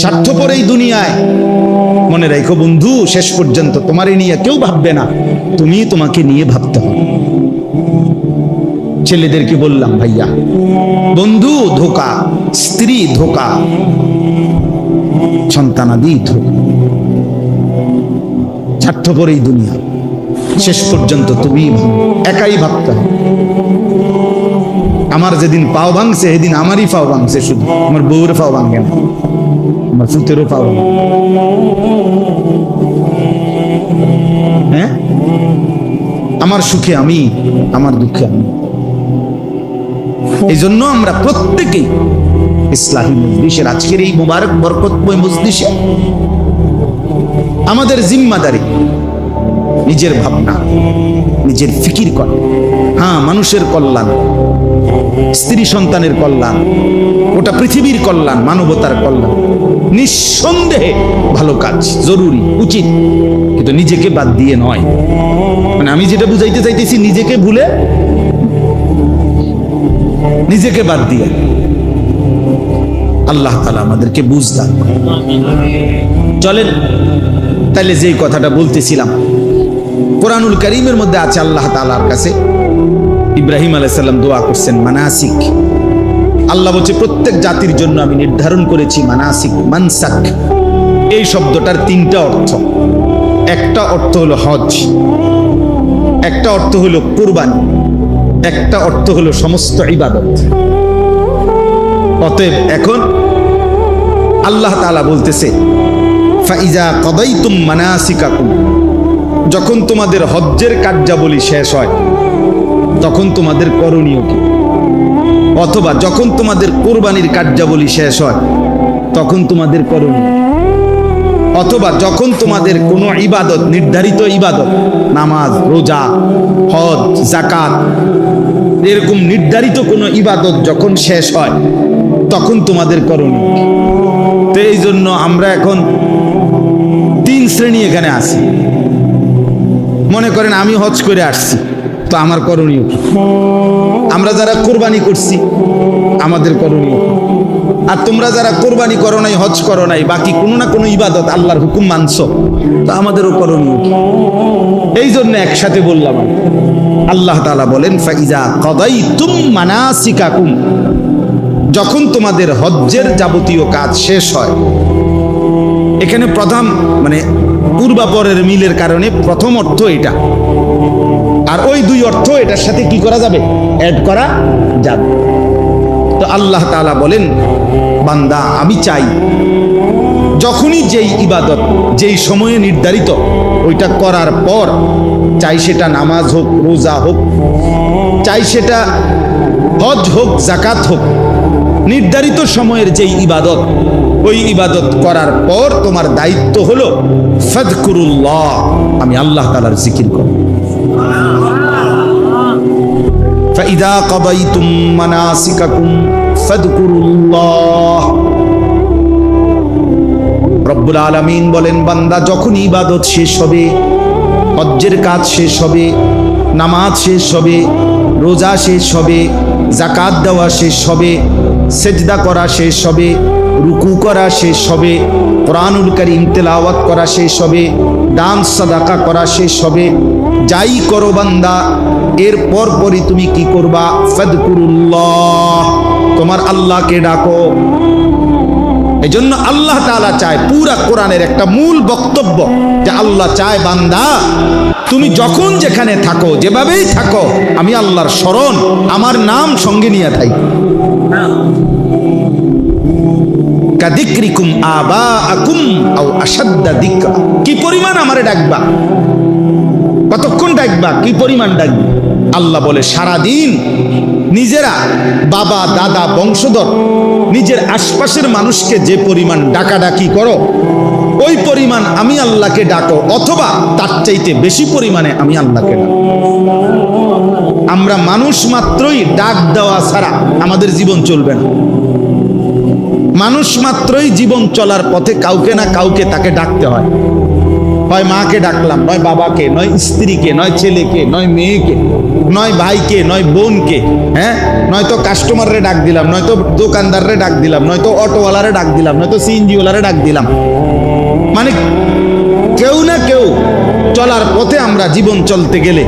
স্বার্থপর এই দুনিয়ায়। মনে রাখো বন্ধু, শেষ পর্যন্ত তোমার নিয়ে কেউ ভাববে না, তুমি তোমাকে নিয়ে ভাবতে হবে। ছেলেদেরকে বললাম, ভাইয়া, বন্ধু ধোঁকা, স্ত্রী ধোঁকা, সন্তানাদি ধোঁকা, স্বার্থপর এই দুনিয়া। শেষ পর্যন্ত তুমি একাই ভাবতে হবে। আমার যেদিন পাও ভাঙছে সেদিন আমারই পাও ভাঙছে, শুধু আমার বউর পাও ভাঙে না, আমার পুতেরও পাও ভাঙে। হ্যাঁ, আমার সুখে আমি, আমার দুঃখে আমি। এই জন্য আমরা প্রত্যেকেই ইসলামী মজলিসের আজকের এই মুবারক বরকতময় মজলিসে আমাদের জিম্মাদারি নিজের ভাবনা, নিজের ফিকির করা। হ্যাঁ, মানুষের কল্যাণ, স্ত্রী সন্তানের কল্যাণ, ওটা পৃথিবীর কল্যাণ, মানবতার কল্যাণ, নিঃসন্দেহে ভালো কাজ, জরুরি, উচিত, কিন্তু নিজেকে বাদ দিয়ে নয়। মানে আমি যেটা বুঝাইতে চাইতেছি, নিজেকে ভুলে, নিজেকে বাদ দিয়ে। আল্লাহ তাআলা আমাদেরকে বুঝ দান করেন। চলেন তাহলে যেই কথাটা বলতেছিলাম, কোরআনুল কারীমের মধ্যে আছে আল্লাহ তাআলার কাছে ইব্রাহিম আলাইহিস সালাম দোয়া করছেন মানাসিক। আল্লাহ বলছে প্রত্যেক জাতির জন্য আমি নির্ধারণ করেছি মানাসিক, মানসাক। এই শব্দটার তিনটা অর্থ। একটা অর্থ হলো হজ, একটা অর্থ হলো কুরবানি, একটা অর্থ হলো সমস্ত ইবাদত। অতএব এখন আল্লাহ তাআলা বলতেছে ফাইজা কাদাইতুম মানাসিকাকুম, যখন তোমাদের হজ্জের কার্যাবলী শেষ হয় তখন তোমাদের করণীয় কি? অথবা যখন তোমাদের কুরবানির কার্যাবলী শেষ হয় তখন তোমাদের করণীয়, অথবা যখন তোমাদের কোনো ইবাদত, নির্ধারিত ইবাদত, নামাজ, রোজা, হজ, যাকাত, এরকম নির্ধারিত কোনো ইবাদত যখন শেষ হয় তখন তোমাদের করণীয় কি? তো এই জন্য আমরা এখন তিন শ্রেণী এখানে আছি। মনে করেন আমি হজ করে আসছি, তো আমার করণীয় কি? আমরা যারা কোরবানি করছি আমাদের করণীয় কি? আর তোমরা যারা কোরবানি করো নাই, হজ করো নাই, বাকি কোনো না কোনো ইবাদত আল্লাহর হুকুম মানছো, তো আমাদেরও করণীয় কি? এই জন্য একসাথে বললাম। আল্লাহ তাআলা বলেন ফাইজা কাদাইতুম মানাসিকাকুম, যখন তোমাদের হজ্জের যাবতীয় কাজ শেষ হয়। এখানে প্রথম মানে পূর্বাপরের মিলের কারণে প্রথম অর্থ এটা, আর ওই দুই অর্থ এটার সাথে কি করা যাবে, অ্যাড করা যাবে। তো আল্লাহ তাআলা বলেন বান্দা আমি চাই যখনই যেই ইবাদত যেই সময়ে নির্ধারিত ওইটা করার পর, চাই সেটা নামাজ হোক, রোজা হোক, চাই সেটা হজ হোক, যাকাত হোক, নির্ধারিত সময়ের যেই ইবাদত, ওই ইবাদত করার পর তোমার দায়িত্ব হলো ফাযকুরুল্লাহ, আমি আল্লাহ তাআলার জিকির করব। ফাইদা কাদাইতুম মানাসিকাকুম ফাযকুরুল্লাহ। রব্বুল আলামিন বলেন বান্দা যখন ইবাদত শেষ হবে, হজ্জের কাজ শেষ হবে, নামাজ শেষ হবে, রোজা শেষ হবে, যাকাত দেওয়া শেষ হবে, সেজদা করা শেষ হবে, রুকু করা শেষ হবে, কোরআনুল কারীম তেলাওয়াত করা শেষ হবে, দান সাদাকা করা শেষ হবে, যাই করো বান্দা এর পরপরই তুমি কি করবা, ফাযকুরুল্লাহ, তোমার আল্লাহকে ডাকো। এজন্য আল্লাহ তাআলা চায়, পুরা কোরআনের একটা মূল বক্তব্য যে আল্লাহ চায় বান্দা তুমি যখন যেখানে থাকো, যেভাবেই থাকো, আমি আল্লাহর স্মরণ, আমার নাম সঙ্গে নিয়ে থাকি। কাযিকরিকুম আবাআকুম আও আশাদ্দা যিকরা, কি পরিমাণ আমারে ডাকবা, কতক্ষণ ডাকবা, কি পরিমাণ ডাকবা। আল্লাহ বলে সারাদিন নিজেরা, বাবা, দাদা, বংশধর, নিজের আশপাশের মানুষকে যে পরিমাণ ডাকাডাকি করো ওই পরিমাণ আমি আল্লাহকে ডাকো, অথবা তার চাইতে বেশি পরিমাণে আমি আল্লাহকে ডাকো। আমরা মানুষ মাত্রই ডাক দেওয়া ছাড়া আমাদের জীবন চলবে না। মানুষ মাত্রই জীবন চলার পথে কাউকে না কাউকে তাকে ডাকতে হয়। হয় মাকে ডাকলাম, নয় বাবাকে, নয় স্ত্রীকে, নয় ছেলেকে, নয় মেয়েকে, নয় ভাইকে, নয় বোনকে, হ্যাঁ, নয়তো কাস্টমাররে ডাক দিলাম, নয়তো দোকানদাররে ডাক দিলাম, নয়তো অটোওয়ালারে ডাক দিলাম, নয়তো সিএনজিওয়ালারে ডাক দিলাম। মানে কেউ না কেউ চলার পথে আমরা জীবন চলতে গেলে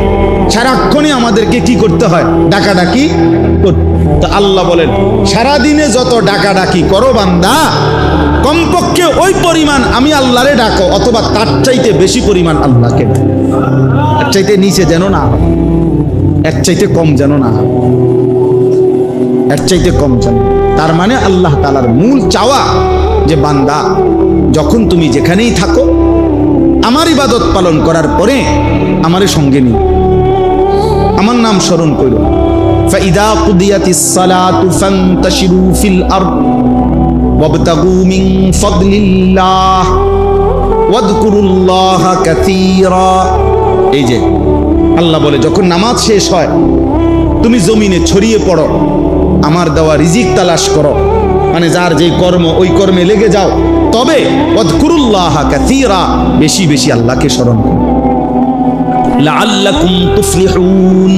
সারাক্ষণই আমাদেরকে কি করতে হয়? ডাকাডাকি করতে। তো আল্লাহ বলেন সারাদিনে যত ডাকাডাকি করো বান্দা, কমপক্ষে ওই পরিমাণ আমি আল্লাহরে ডাকো, অথবা তার চাইতে বেশি পরিমাণ আল্লাহকে ডাকো। এর চাইতে নিচে যেন না হয়, এর চাইতে কম যেন না হয়, এর চাইতে কম যেন। তার মানে আল্লাহ তাআলার মূল চাওয়া যে বান্দা যখন তুমি যেখানেই থাকো আমার ইবাদত পালন করার পরে আমারে সঙ্গে নিও, আমার নাম স্মরণ করো। فإذا قضيت الصلاة فانتشروا في الأرض وابتغوا من فضل الله واذكروا الله كثيرا। এই যে আল্লাহ বলে যখন নামাজ শেষ হয় তুমি জমিনে ছড়িয়ে পড়ো, আমার দেওয়া রিজিক তালাশ করো, মানে যার যেই কর্ম ওই কর্মে লেগে যাও, তবে ওয়াযকুরুল্লাহ কাসীরা, বেশি বেশি আল্লাহকে স্মরণ করো। লাআল্লাকুম তুফলিহুন,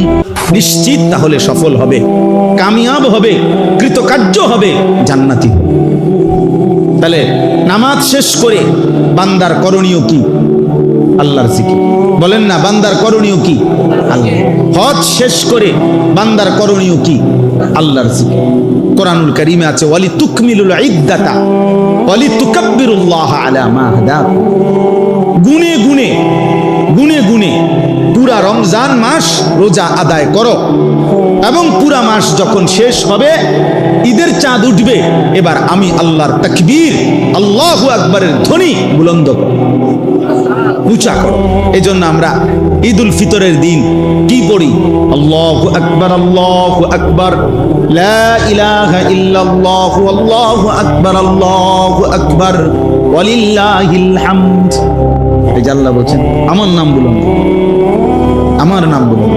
নিশ্চিত তাহলে সফল হবে, কামিয়াব হবে, কৃতকার্য হবে, জান্নাতি হবে। তাহলে নামাজ শেষ করে বান্দার করণীয় কি? আল্লাহর জিকির। বলেন না, বান্দার করণীয় কি? আল্লাহ। হজ শেষ করে বান্দার করণীয় কি? আল্লাহর জিকির। কোরআনুল কারীমে আছে ওয়ালি তুকমিলুল ইদ্দাতা ওয়ালি তুকাব্বিরুল্লাহ আলা মা হাদাকুম। গুনে গুনে গুনে গুনে পুরা রমজান মাস রোজা আদায় করো, এবং পুরা মাস যখন শেষ হবে, ঈদের চাঁদ উঠবে, এবার আমি আল্লাহর তাকবীর, আল্লাহু আকবারের ধ্বনি বুলন্দ করো, উঁচা করো। এই জন্য আমরা ঈদুল ফিতরের দিন কি পড়ি? আল্লাহু আকবার, আল্লাহু আকবার, লা ইলাহা ইল্লাল্লাহু, আল্লাহু আকবার, আল্লাহু আকবার, ওয়ালিল্লাহিল হামদ। এই যে আল্লাহ বলছেন আমার নাম বুলন্দ, আমার নাম বুলন্দ।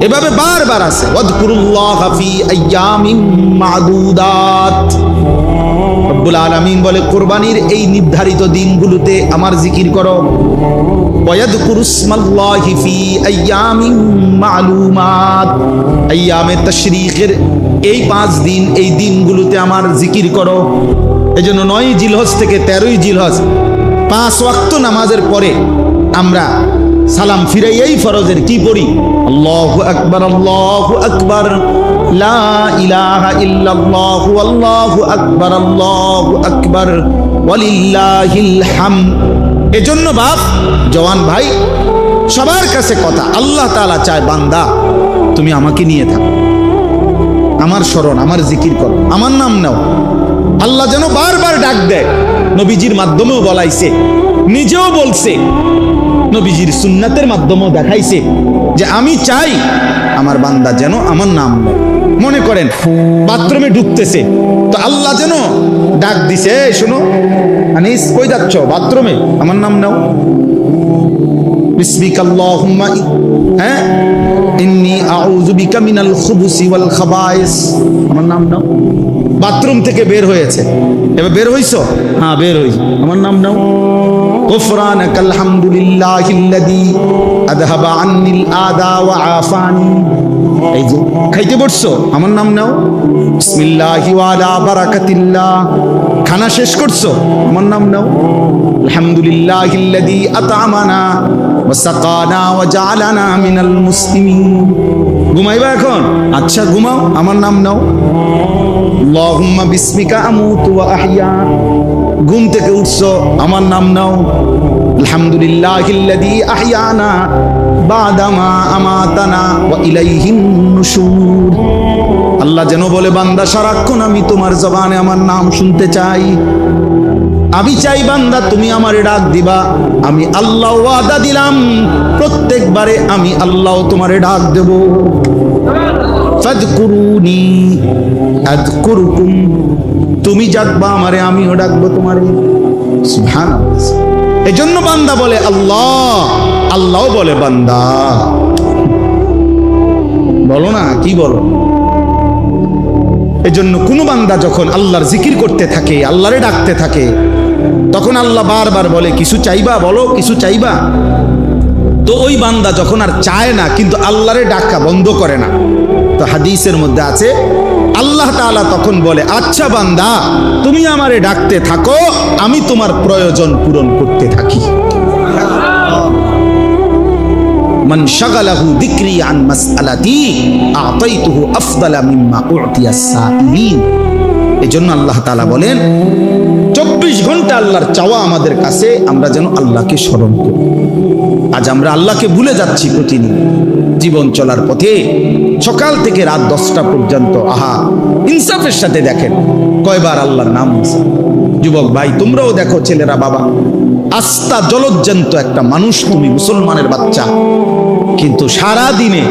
এভাবে বারবার আছে ওয়াযকুরুল্লাহ ফি আইয়ামিন মা'দুদাত। রব্বুল আলামিন বলে কুরবানির এই নির্ধারিত দিনগুলোতে আমার জিকির করো। ওয়াযকুরুসমাল্লাহি ফি আইয়ামিন মা'লুমাত, আইয়ামে তাশরীকের এই 5 দিন, এই দিনগুলোতে আমার জিকির করো। এজন্য 9 জিলহজ থেকে 13 জিলহজ 5 ওয়াক্ত নামাজের পরে আমরা সালাম ফিরাই এই ফরজের কি পড়ি? আল্লাহু আকবার, আল্লাহু আকবার, লা ইলাহা ইল্লাল্লাহু, আল্লাহু আকবার, আল্লাহু আকবার, ওয়ালিল্লাহিল হামদ। এজন্য বাপ, জওয়ান ভাই, সবার কাছে কথা, আল্লাহ তাআলা চায় বান্দা তুমি আমাকে নিয়ে থাকো, আমার স্মরণ, আমার জিকির করো, আমার নাম নাও। আল্লাহ যেন বারবার ডাক দেয়, নবীজির মাধ্যমেও বলাইছে, নিজেও বলছে, নবীজির সুন্নাতের মাধ্যমেও দেখাইছে যে আমি চাই আমার বান্দা যেন আমার নাম নেয়। মনে করেন বাথরুমে ঢুকতেছে, তো আল্লাহ যেন ডাক দিছে, শোনো আনিস কই যাচ্ছ? বাথরুমে, আমার নাম নাও। বিসমিকা আল্লাহুম্মা, হ্যাঁ, ইন্নী আউযু বিকা মিনাল খুবুসি ওয়াল খাবায়েস, আমার নাম নাও। বাথরুম থেকে বের হয়েছে, এবার বের হইছো? হ্যাঁ বের হইছি, আমার নাম নাও। গুফরানাকাল হামদুলিল্লাহিল্লাযী আযহাবা আন্নিল আদা ওয়া আফানি। এই যে খাইতে বসছো, আমার নাম নাও। বিসমিল্লাহি ওয়া আলা বারাকাতিল্লাহ। খানা শেষ করছো, আমার নাম নাও। আলহামদুলিল্লাহিল্লাযী আত'আমানা ওয়া সাকানা ওয়া জা'আলানা মিনাল মুসলিমিন। ঘুমাইবা এখন? আচ্ছা ঘুমাও, আমার নাম নাও। আল্লাহুম্মা বিসমিকা আমুতু ওয়া আহইয়া। ঘুম থেকে উঠছো, আমার নাম নাও। আলহামদুলিল্লাহিল্লাযী আহইয়ানা বাদামা আমাতানা ওয়া ইলাইহিন নুশুর। আল্লাহ যেন বলে বান্দা সারাক্ষণ আমি তোমার জবানে আমার নাম শুনতে চাই। আমি চাই বান্দা তুমি আমারে ডাক দিবা, আমি আল্লাহ ওয়াদা দিলাম প্রত্যেকবারে আমি আল্লাহ তোমারে ডাক দেব। ফাযকুরুনি আযকুরুকুম, তুমি ডাকবা আমারে, আমিও ডাকবো তোমারে। সুবহানাল্লাহ। এজন্য বান্দা বলে আল্লাহ, আল্লাহও বলে বান্দা। বলো না, কি বলো? এজন্য কোন বান্দা যখন আল্লাহর জিকির করতে থাকে, আল্লাহরে ডাকতে থাকে, তখন আল্লাহ বারবার বলে কিছু চাইবা, বলো কিছু চাইবা। তো ওই বান্দা যখন আর চায় না, কিন্তু আল্লাহরে ডাকা বন্ধ করে না, তো হাদিসের মধ্যে আছে আল্লাহ তাআলা তখন বলে, আচ্ছা বান্দা তুমি আমারে ডাকতে থাকো, আমি তোমার প্রয়োজন পূরণ করতে থাকি। মান শাগালাহু যিকরি আন মাসআলাতি আতাইতুহু আফদালা মিম্মা উ'তিয়াস সাইলিন। এজন্য আল্লাহ তাআলা বলেন 24 ঘন্টা আল্লাহর চাওয়া আমাদের কাছে, আমরা যেন আল্লাহকে স্মরণ করি। আজ আমরা আল্লাহকে ভুলে যাচ্ছি প্রতিদিন জীবন চলার পথে, সকাল থেকে রাত 10টা পর্যন্ত। আহা, ইনসাফের সাথে দেখেন কয়বার আল্লাহর নাম নিছে। যুবক ভাই তোমরাও দেখো, ছেলেরা, বাবা, আস্থা জলজ্জান্ত একটা মানুষ, তুমি মুসলমানের বাচ্চা, কিন্তু সারা দিনে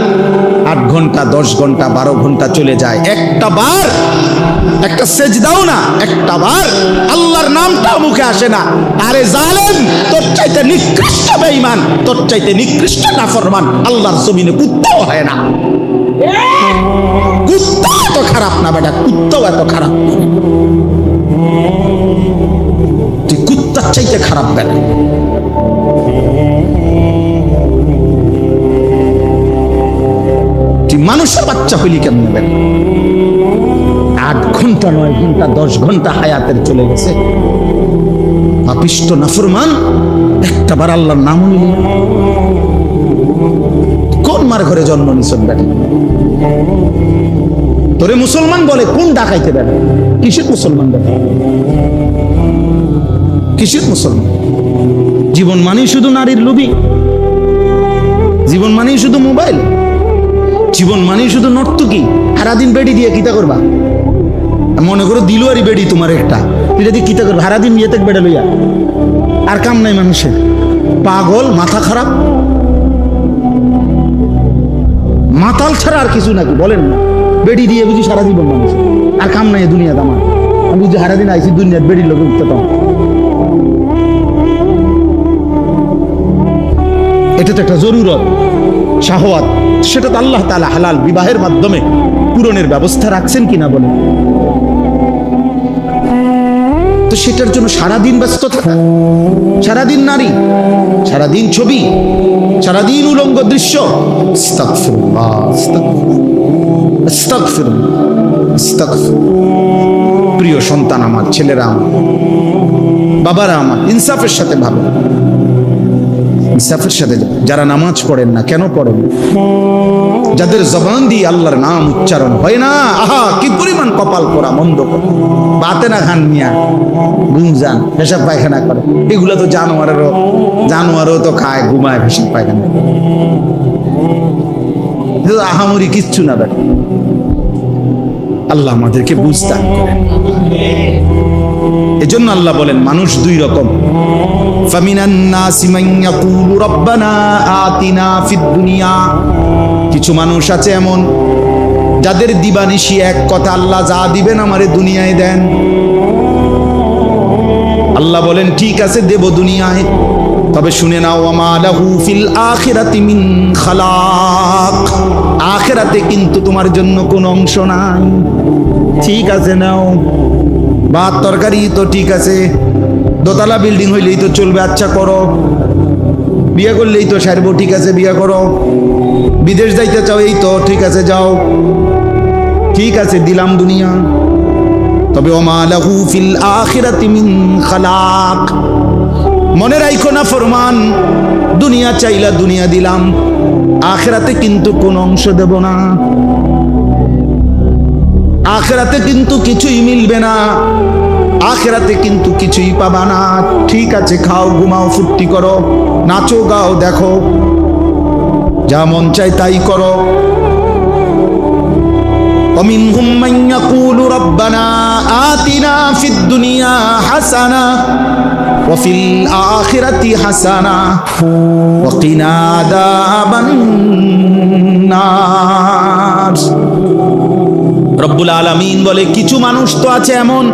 8 ঘন্টা 10 ঘন্টা 12 ঘন্টা চলে যায়, একটা বার একটা সেজদাও না, একটা বার আল্লাহর নামটা মুখে আসে না। আরে জালেম, তোর চাইতে নিকৃষ্ট বেঈমান, তোর চাইতে নিকৃষ্ট নাফরমান আল্লাহর জমিনে কুত্তাও হয় না। কুত্তা এত খারাপ না বেটা, কুত্তাও এত খারাপ না, তুই কুত্তার চাইতে খারাপ বেটা। তুই মানুষের বাচ্চা হইলি কেমন বেটা? 8 ঘন্টা 9 ঘন্টা 10 ঘন্টা হায়াতের চলে গেছে, পাপিষ্ট নাফরমান, একটা বার আল্লাহর নাম নিলি না। কোন মার ঘরে জন্ম নিছন বেটা? তোরে মুসলমান বলে কোন ডাকাইতে বেটা? কিসের মুসলমান বেটা? কিসের মুসলমান? জীবন মানেই শুধু নারীর লোভী, জীবন মানেই শুধু মোবাইল, জীবন মানেই শুধু নর্তকী। সারাদিন বেড়ি দিয়ে কিতা করবা? মনে করো দিলুয়ারি বেড়ি তোমার একটা, এটা দিয়ে কিতা করবা? সারাদিন ইয়েতে বেড়া লইয়া আর কাম নাই মানুষের। পাগল, মাথা খারাপ, মাতাল ছাড়া আর কিছু নাকি বলেন না? বেড়ি দিয়ে বুঝি সারা জীবন মানুষ, আর কাম নাই দুনিয়াতে আমার। আমি বুঝি সারাদিন আইসি দুনিয়ার বেড়ির লোকে উঠতে পারো। এটা তো একটা জরুরত, শাহওয়াত, সেটা তো আল্লাহ তাআলা হালাল বিবাহের মাধ্যমে পূরণের ব্যবস্থা রাখছেন কিনা বলেন? তো সেটার জন্য সারাদিন ব্যস্ত থাকা, সারাদিন নারী, সারাদিন ছবি, সারাদিন উলঙ্গ দৃশ্য। আস্তাগফিরুল্লাহ, আস্তাগফিরুল্লাহ, আস্তাগফিরুল্লাহ, আস্তাগফিরুল্লাহ। প্রিয় সন্তান আমার, ছেলেরা আমার, বাবারা আমার, ইনসাফের সাথে ভালো, ইনসাফের সাথে। যারা নামাজ পড়েন না, কেন পড়েন? যাদের জবান দিয়ে আল্লাহর নাম উচ্চারণ হয় না, আহা কি পরিমাণ কপাল পোড়া, মন্দ করে বাতে না খান মিয়া, গুমজান, পেশাব পায়খানা করে। এগুলো তো জানোয়ারও তো খায়, ঘুমায়, পেশাব পায়খানা। আহামরি কিচ্ছু না বেটা। আল্লাহ আমাদেরকে বুঝতে করেন। এজন্য আল্লাহ বলেন মানুষ 2 রকম। ফামিনান নাসি মান ইয়াকুলু রাব্বানা আতিনা ফিদ দুনিয়া। কিছু মানুষ আছে এমন যাদের দিবানিশি এক কথা, আল্লাহ যা দিবেন আমারে দুনিয়ায় দেন। আল্লাহ বলেন ঠিক আছে দেব দুনিয়ায়, তবে শুনে নাও ওয়ামা লাহু ফিল আখিরাতি মিন খালাক। আখিরাতে কিন্তু তোমার জন্য কোনো অংশ নাই। ঠিক আছে নাও, ভাত তরকারি তো ঠিক আছে, দোতলা বিল্ডিং হইলেই তো চলবে, আচ্ছা করো। বিয়ে করলেই তো সারবো, ঠিক আছে বিয়ে করো। বিদেশ যাইতে চাও, এই তো ঠিক আছে যাও, ঠিক আছে দিলাম দুনিয়া। তবে ওমা লাহু ফিল আখিরাতি মিন খালাক। মনে রাখো না ফরমান, দুনিয়া চাইলা দুনিয়া দিলাম, আখিরাতে কিন্তু কোন অংশ দেব না। আখিরাতে কিন্তু কিছুই মিলবে না, আখিরাতে কিন্তু কিছুই পাবা না। ঠিক আছে খাও, ঘুমাও, ফুর্তি করো, নাচো, গাও, দেখো, যা মন চাই তাই করো। ومنهم من يقول ربنا آتنا في الدنيا حسنة وفي الآخرة حسنة وقنا عذاب النار। রব্বুল আলামিন বলে কিছু মানুষ তো আছে এমন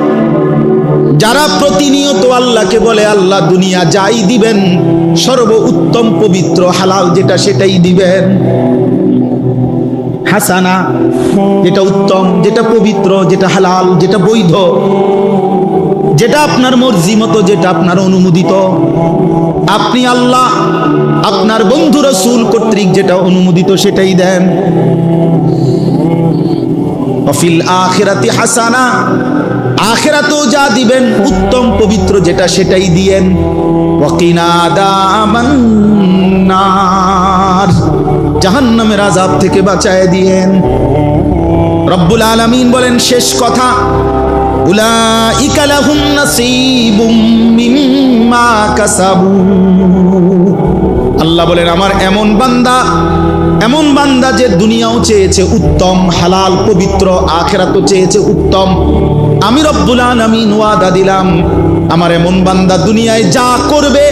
যারা প্রতিনিয়ত আল্লাহকে বলে আল্লাহ দুনিয়া যাই দিবেন, সর্ব উত্তম পবিত্র হালাল যেটা সেটাই দিবেন। হাসানা যেটা উত্তম, যেটা পবিত্র, যেটা হালাল, যেটা বৈধ, যেটা আপনার মর্জি মতো, যেটা আপনার অনুমোদিত। আপনি আল্লাহ আপনার বন্ধু রাসূল কর্তৃক যেটা অনুমোদিত সেটাই দেন। ওয়াফিল আখিরাতি হাসানা, আখিরাতেও যা দিবেন উত্তম পবিত্র যেটা সেটাই দিয়েন। ওয়াকিনা আযাবান নার, জাহান্নামের আযাব থেকে বাঁচায় দিয়েন। রব্বুল আলামিন বলেন শেষ কথা, উলাইকা লাহুম নাসীবুম মিম্মা কাসাবু। আল্লাহ বলেন আমার এমন বান্দা যে দুনিয়াও চেয়েছে উত্তম হালাল পবিত্র, আখিরাতও চেয়েছে উত্তম। আমি রব্বুল আলামিন ওয়াদা দিলাম আমার এমন বান্দা দুনিয়ায় যা করবে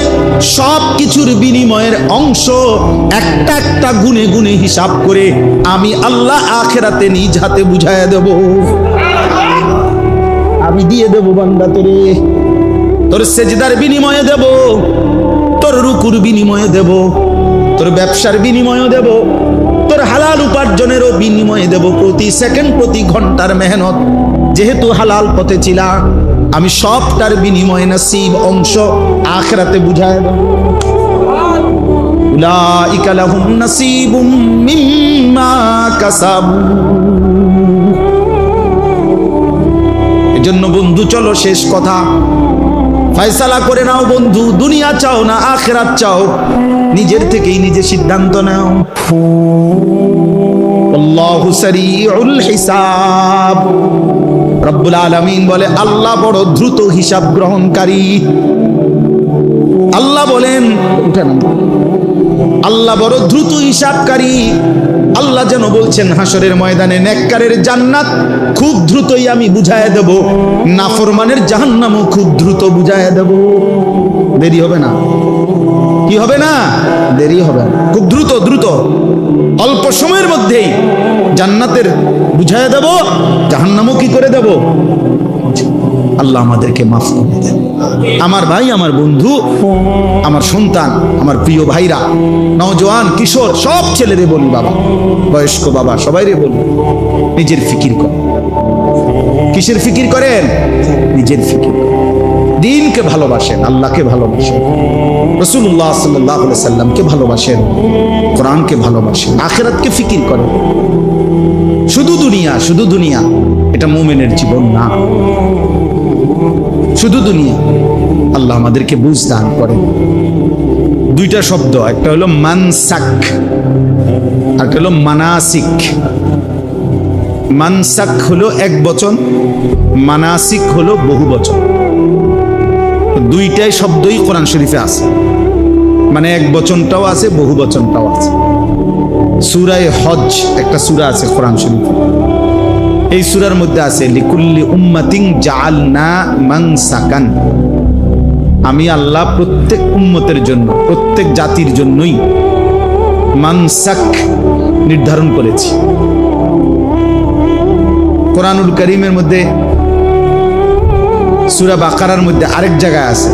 সব কিছুর বিনিময়ের অংশ একটা একটা গুনে গুনে হিসাব করে আমি আল্লাহ আখিরাতে নিজ হাতে বুঝাইয়া দেব। আমি দিয়ে দেব বান্দা তোরে, তোর সেজদার বিনিময়ে দেব, তোর রুকুর বিনিময়ে দেব, তোর ব্যবসার বিনিময়ে দেব, তোর হালাল উপার্জনেরও বিনিময়ে দেব। প্রতি সেকেন্ড প্রতি ঘন্টার মেহনত যেহেতু হালাল পথে ছিলা, আমি সবটার বিনিময়ে নসিব অংশ আখিরাতে বুঝায় দেব। উলাইকা লাহুম নাসীবুম মিম্মা কাসাবু। এজন্য বন্ধু চলো শেষ কথা, ফয়সালা করে নাও বন্ধু, দুনিয়া চাও না আখিরাত চাও, নিজের থেকেই নিজে সিদ্ধান্ত নাও। আল্লাহু সারিউল হিসাব। রব্বুল আলামিন বলে আল্লাহ বড় দ্রুত হিসাব গ্রহণকারী। আল্লাহ বলেন উঠেন, আল্লাহ বড় দ্রুত হিসাবকারী। আল্লাহ যেন বলছেন হাসরের ময়দানে নেককারের জান্নাত খুব দ্রুতই আমি বুঝায় দেব, নাফরমানের জাহান্নামও খুব দ্রুত বুঝায় দেব। দেরি হবে না, কি হবে না, দেরি হবে না, খুব দ্রুত দ্রুত অল্প সময়ের মধ্যেই জান্নাতের বুঝায় দেব, জাহান্নামও কি করে দেব। আল্লাহ আমাদেরকে মাফ করে দেন। আমার ভাই, আমার বন্ধু, আমার সন্তান, আমার প্রিয় ভাইরা, নওজোয়ান কিশোর সব ছেলেরে বলি, বাবা বয়স্ক বাবা সবাইরে বলি, নিজের ফিকির করেন। কিসের ফিকির করেন? নিজের ফিকির। দিনকে ভালোবাসেন, আল্লাহকে ভালোবাসেন, রাসূলুল্লাহ সাল্লাল্লাহু আলাইহি সাল্লামকে ভালোবাসেন, কোরআনকে ভালোবাসেন, আখিরাতকে ফিকির করেন। শুধু দুনিয়া এটা মুমিনের জীবন না, শুধু দুনিয়া। আল্লাহ আমাদেরকে বুঝ দান করেন। দুইটা শব্দ, একটা হলো মানসাক আর একটা হলো মানাসিক। মানসাক হলো এক বচন, মানাসিক হলো বহু বচন। দুইটাই শব্দই কোরআন শরীফে আছে, মানে এক বচনটাও আছে বহু বচনটাও আছে। সূরা হজ একটা সূরা আছে কোরআন শরীফে, এই সূরার মধ্যে আছে লিকুল্লি উম্মাতিন জাআলনা মানসাকান। আমি আল্লাহ প্রত্যেক উম্মতের জন্য, প্রত্যেক জাতির জন্যই মানসাক নির্ধারণ করেছি। কোরআনুল কারীমের মধ্যে সূরা বাকারার মধ্যে আরেক জায়গায় আছে,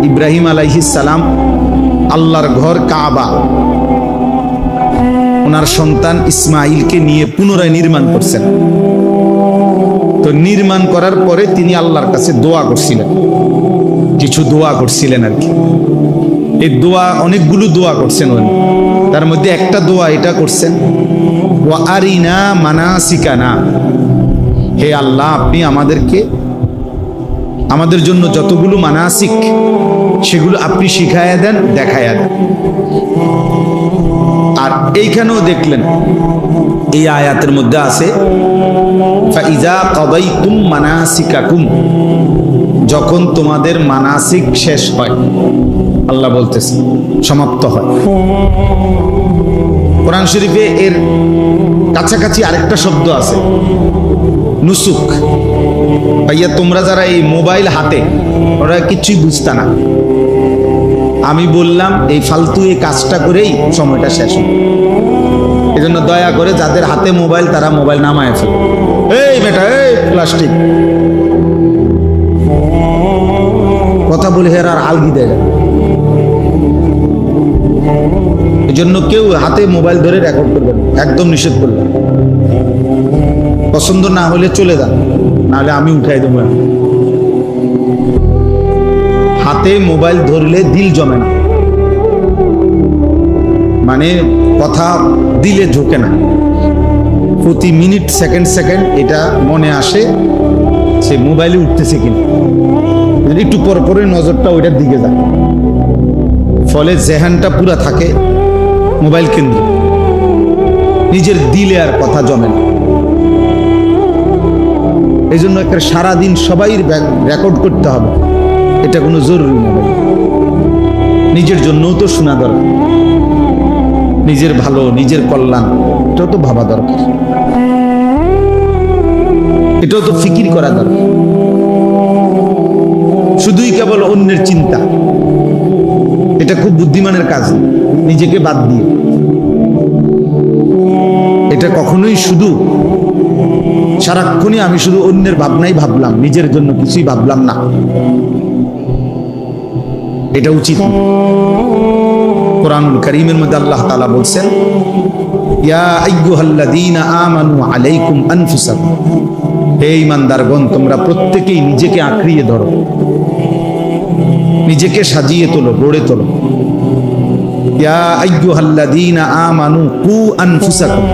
ইব্রাহিম আলাইহিস সালাম আল্লাহর ঘর কাবা ওনার সন্তান ইসমাইলকে নিয়ে পুনরায় নির্মাণ করছেন। তো নির্মাণ করার পরে তিনি আল্লাহর কাছে দোয়া করছিলেন, কিছু দোয়া করছিলেন আর কি। এই দোয়া অনেকগুলো দোয়া করছেন উনি, তার মধ্যে একটা দোয়া এটা করছেন, ওয়া আরিনা মানাসিকানা, হে আল্লাহ আপনি আমাদের জন্য যতগুলো মানাসিক সেগুলো আপনি শিখায়া দেন, দেখায়া দেন। আর এইখানেও দেখলেন এই আয়াতের মধ্যে আছে ফাইজা কাদাইতুম মানাসিকাকুম, যখন তোমাদের মানাসিক শেষ হয়, আল্লাহ বলতেছে সমাপ্ত হয়। কোরআন শরীফে এর কাছাকাছি আরেকটা শব্দ আছে নুসুক। ভাইয়া তোমরা যারা এই মোবাইল হাতে, ওরা কিছুই বুঝতা না, আমি বললাম এই ফালতু এই কাজটা করেই সময়টা শেষ হয়। এজন্য দয়া করে যাদের হাতে মোবাইল তারা মোবাইল নামায় ফেলে। এই বেটা, এই প্লাস্টিক কথা বলে হের আর আলগি দেয়। এজন্য কেউ হাতে মোবাইল ধরে রেকর্ড করবেন, একদম নিষেধ করবেন। পছন্দ না হলে চলে যান, নাহলে আমি উঠাই দেবো। হাতে মোবাইল ধরলে দিল জমে না, মানে কথা দিলে ঢোকে না। প্রতি মিনিট সেকেন্ড সেকেন্ড এটা মনে আসে সে মোবাইলে উঠতেছে কিনা, একটু পর পরে নজরটা ওইটার দিকে যায়। ফলে জেহানটা পুরা থাকে মোবাইল কেন্দ্রে, নিজের দিলে আর কথা জমে না। এই জন্য একটা সারাদিন সবাই রেকর্ড করতে হবে, এটা কোনো জরুরি না। নিজের জন্যও তো শোনা দরকার, নিজের ভালো নিজের কল্যাণ এটাও তো ভাবা দরকার, এটাও তো ফিকির করা দরকার। শুধুই কেবল অন্যের চিন্তা, এটা খুব বুদ্ধিমানের কাজ, নিজেকে বাদ দিয়ে। এটা কখনোই শুধু সারাক্ষণই আমি শুধু অন্যের ভাবনাই ভাবলাম, নিজের জন্য কিছুই ভাবলাম না, এটা উচিত না। কোরআনুল কারীমের মধ্যে আল্লাহ তাআলা বলছেন, ইয়া আইয়ুহাল্লাযীনা আমানু আলাইকুম আনফুসাকুম, হে ঈমানদারগণ তোমরা প্রত্যেকেই নিজেকে আঁকড়িয়ে ধরো, নিজেকে সাজিয়ে তোলো, গড়ে তোলো। ইয়া আইয়ুহাল্লাযীনা আমানু কু আনফুসাকুম